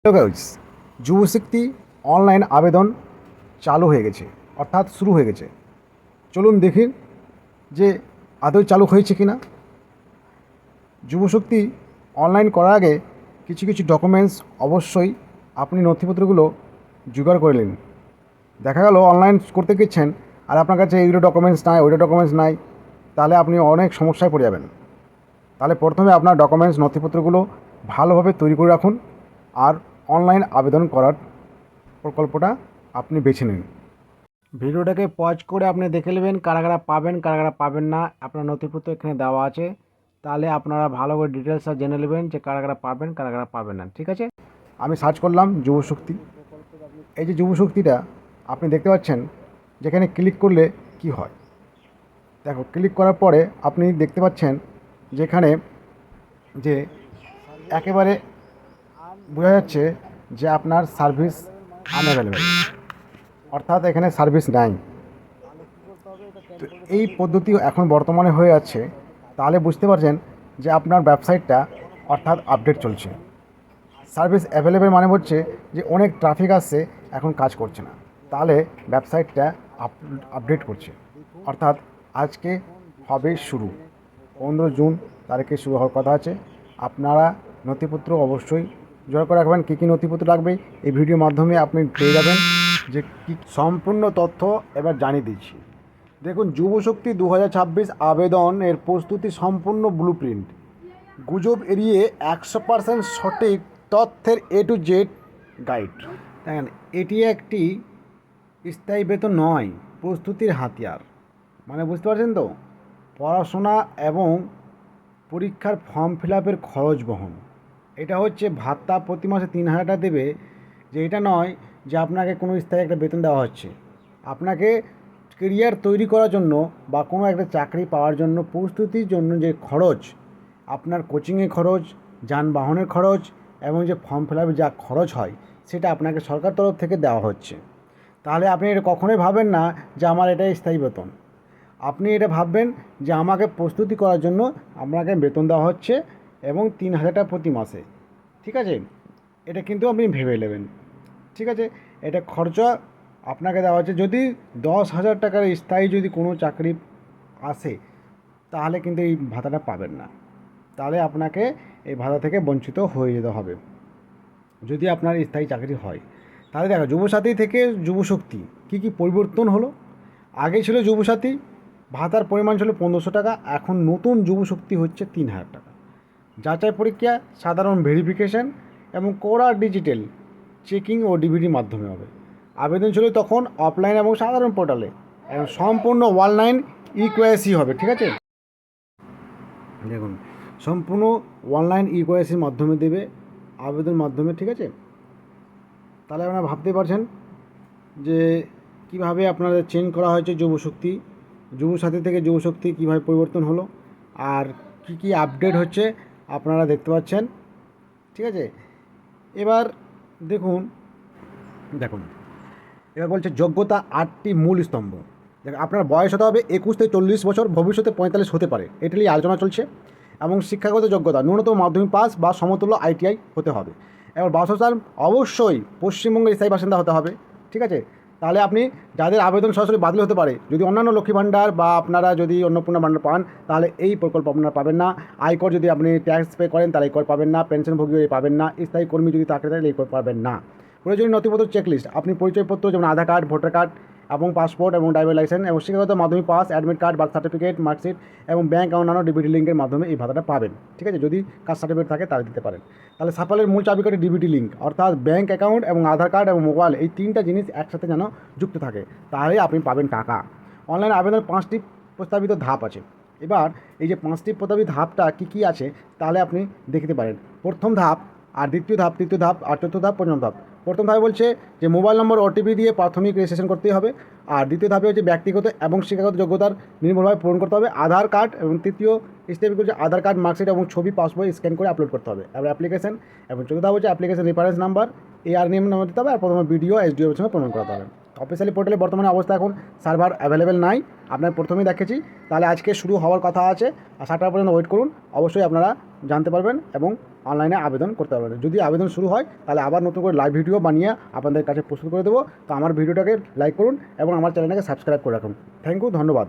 Hello guys, যুবশক্তি online আবেদন চালু হয়ে গেছে, অর্থাৎ শুরু হয়ে গেছে। চলুন দেখি যে আদৌ চালু হয়েছে কি না। যুবশক্তি অনলাইন করার আগে কিছু কিছু ডকুমেন্টস অবশ্যই আপনি নথিপত্রগুলো জোগাড় করে নিন। দেখা গেল অনলাইন করতে গেছেন আর আপনার কাছে এইগুলো ডকুমেন্টস নাই, ওইটা ডকুমেন্টস নাই, তাহলে আপনি অনেক সমস্যায় পড়ে যাবেন। তাহলে প্রথমে আপনার ডকুমেন্টস নথিপত্রগুলো ভালোভাবে তৈরি করে রাখুন আর অনলাইন আবেদন করার প্রকল্পটা আপনি বেছে নিন। ভিডিওটাকে পজ করে আপনি দেখে নেবেন কারা কারা পাবেন, কারা কারা পাবেন না। আপনার নথিপত্র এখানে দেওয়া আছে, তাহলে আপনারা ভালো করে ডিটেলসটা জেনে নেবেন যে কারা কারা পাবেন, কারা কারা পাবেন না। ঠিক আছে, আমি সার্চ করলাম যুবশক্তি। এই যে যুবশক্তিটা আপনি দেখতে পাচ্ছেন, যেখানে ক্লিক করলে কি হয় দেখো। ক্লিক করার পরে আপনি দেখতে পাচ্ছেন যেখানে যে একেবারে বোঝা যাচ্ছে যে আপনার সার্ভিস আনঅ্যাভেলেবেল, অর্থাৎ এখানে সার্ভিস নাই। তো এই পদ্ধতি এখন বর্তমানে হয়ে আছে, তাহলে বুঝতে পারছেন যে আপনার ওয়েবসাইটটা অর্থাৎ আপডেট চলছে। সার্ভিস অ্যাভেলেবেল মানে হচ্ছে যে অনেক ট্রাফিক আসছে, এখন কাজ করছে না, তাহলে ওয়েবসাইটটা আপডেট করছে। অর্থাৎ আজকে হবে শুরু, 15 জুন তারিখে শুরু হওয়ার কথা আছে। আপনারা নথিপত্র অবশ্যই জোগাড় করে রাখবেন। কী কী নথিপত্র লাগবে এই ভিডিওর মাধ্যমে আপনি পেয়ে যাবেন, যে কী সম্পূর্ণ তথ্য এবার জানিয়ে দিচ্ছি। দেখুন, যুবশক্তি 2026 আবেদনের প্রস্তুতি সম্পূর্ণ ব্লুপ্রিন্ট, গুজব এড়িয়ে 100% সঠিক তথ্যের A to Z গাইড। দেখেন, এটি একটি স্থায়ী বেতন নয়, প্রস্তুতির হাতিয়ার। মানে বুঝতে পারছেন তো, পড়াশোনা এবং পরীক্ষার ফর্ম ফিল আপের খরচ বহন। এটা হচ্ছে ভাতা প্রতি মাসে 3,000 টাকা দেবে, যে এটা নয় যে আপনাকে কোনো স্থায়ী একটা বেতন দেওয়া হচ্ছে। আপনাকে কেরিয়ার তৈরি করার জন্য বা কোনো একটা চাকরি পাওয়ার জন্য প্রস্তুতির জন্য যে খরচ, আপনার কোচিংয়ের খরচ, যানবাহনের খরচ এবং যে ফর্ম ফিল আপের যা খরচ হয়, সেটা আপনাকে সরকার তরফ থেকে দেওয়া হচ্ছে। তাহলে আপনি এটা কখনোই ভাবেন না যে আমার এটাই স্থায়ী বেতন। আপনি এটা ভাববেন যে আমাকে প্রস্তুতি করার জন্য আপনাকে বেতন দেওয়া হচ্ছে এবং 3,000 টাকা প্রতি মাসে। ঠিক আছে, এটা কিন্তু আপনি ভেবে নেবেন। ঠিক আছে, এটা খরচা আপনাকে দেওয়া হচ্ছে। যদি 10,000 টাকার স্থায়ী যদি কোনো চাকরি আসে, তাহলে কিন্তু এই ভাতাটা পাবেন না, তাহলে আপনাকে এই ভাতা থেকে বঞ্চিত হয়ে যেতে হবে যদি আপনার স্থায়ী চাকরি হয়। তাহলে দেখো, যুবসাথী থেকে যুবশক্তি কী কী পরিবর্তন হলো। আগে ছিল যুবসাথী, ভাতার পরিমাণ ছিল 1,500 টাকা, এখন নতুন যুবশক্তি হচ্ছে 3,000 টাকা। যাচাই পরীক্ষা, সাধারণ ভেরিফিকেশন এবং কড়া ডিজিটাল চেকিং ও ডিভিডির মাধ্যমে হবে। আবেদন ছিল তখন অফলাইন এবং সাধারণ পোর্টালে, এবং সম্পূর্ণ অনলাইন ইকেওয়াইসি হবে। ঠিক আছে, দেখুন, সম্পূর্ণ অনলাইন ইকেওয়াইসির মাধ্যমে দেবে, আবেদন মাধ্যমে। ঠিক আছে, তাহলে আপনারা ভাবতে পারছেন যে কীভাবে আপনাদের চেঞ্জ করা হয়েছে যুবশক্তি, যুবসাথী থেকে যুবশক্তি কীভাবে পরিবর্তন হলো আর কি কি আপডেট হচ্ছে আপনারা দেখতে পাচ্ছেন। ঠিক আছে, এবার দেখুন, দেখুন এবার বলছে যোগ্যতা 8টি মূল স্তম্ভ। দেখুন, আপনার বয়স হতে হবে 21 থেকে 40 বছর, ভবিষ্যতে 45 হতে পারে, এটা নিয়ে আলোচনা চলছে। এবং শিক্ষাগত যোগ্যতা ন্যূনতম মাধ্যমিক পাস বা সমতুল্য ITI হতে হবে। এবার বাসস্থান অবশ্যই পশ্চিমবঙ্গের স্থায়ী বাসিন্দা হতে হবে। ঠিক আছে, তাহলে আপনি যাদের আবেদন সরাসরি বাতিল হতে পারে, যদি অন্যান্য লক্ষ্মী ভাণ্ডার বা আপনারা যদি অন্নপূর্ণা ভাণ্ডার পান, তাহলে এই প্রকল্প আপনারা পাবেন না। আয়কর যদি আপনি ট্যাক্স পে করেন তাহলে এই কর পাবেন না। পেনশনভোগী পাবেন না। স্থায়ী কর্মী যদি থাকে তাহলে এই কর পাবেন না। প্রয়োজনীয় নথিপত্র চেকলিস্ট, আপনি পরিচয়পত্র যেমন আধার কার্ড, ভোটার কার্ড এবং পাসপোর্ট এবং ড্রাইভিং লাইসেন্স এবং শিক্ষাগত মাধ্যমিক pass, admit card, birth certificate, marksheet এবং ব্যাঙ্ক অন্যান্য ডিবিটি লিঙ্কের মাধ্যমে এই ভাতাটা পাবেন। ঠিক আছে, যদি কাস্ট সার্টিফিকেট থাকে তাহলে দিতে পারেন। তাহলে সাফল্যের মূল চাবিকাঠি ডিবিটি লিঙ্ক, অর্থাৎ ব্যাঙ্ক অ্যাকাউন্ট এবং আধার কার্ড এবং মোবাইল, এই 3টা জিনিস একসাথে যেন যুক্ত থাকে, তাহলে আপনি পাবেন টাকা। অনলাইন আবেদনের 5টি প্রস্তাবিত ধাপ আছে। এবার এই যে 5টি প্রস্তাবিত ধাপটা কী কী আছে, তাহলে আপনি দেখতে পারেন। প্রথম ধাপ আর দ্বিতীয় ধাপ, তৃতীয় ধাপ আর চতুর্থ ধাপ, পঞ্চম ধাপ। প্রথম ধাপে বলছে যে মোবাইল নম্বর OTP দিয়ে প্রাথমিক রেজিস্ট্রেশন করতেই হবে। আর দ্বিতীয় ধাপে হচ্ছে ব্যক্তিগত এবং শিক্ষাগত যোগ্যতার নির্ভরভাবে পূরণ করতে হবে আধার কার্ড, এবং তৃতীয় স্টেপ হচ্ছে আধার কার্ড, মার্কশিট এবং ছবি, পাসবই স্ক্যান করে আপলোড করতে হবে। এবার অ্যাপ্লিকেশন, এবং চতুর্থ ধাপ হচ্ছে application reference number, AR name number দিতে হবে, আর প্রথমে BDO SDO এর সঙ্গে প্রমাণ করাতে হবে। অফিসিয়ালি পোর্টালে বর্তমানে অবস্থা এখন সার্ভার অ্যাভেলেবেল নাই, আপনার প্রথমেই দেখেছি। তাহলে আজকে শুরু হওয়ার কথা আছে, আর 7টা পর্যন্ত ওয়েট করুন, অবশ্যই আপনারা জানতে পারবেন এবং অনলাইনে আবেদন করতে পারবেন। যদি আবেদন শুরু হয় তাহলে আবার নতুন করে লাইভ ভিডিও বানিয়ে আপনাদের কাছে প্রস্তুত করে দেবো। তো আমার ভিডিওটাকে লাইক করুন এবং আমার চ্যানেলটাকে সাবস্ক্রাইব করে রাখুন। থ্যাংক ইউ, ধন্যবাদ।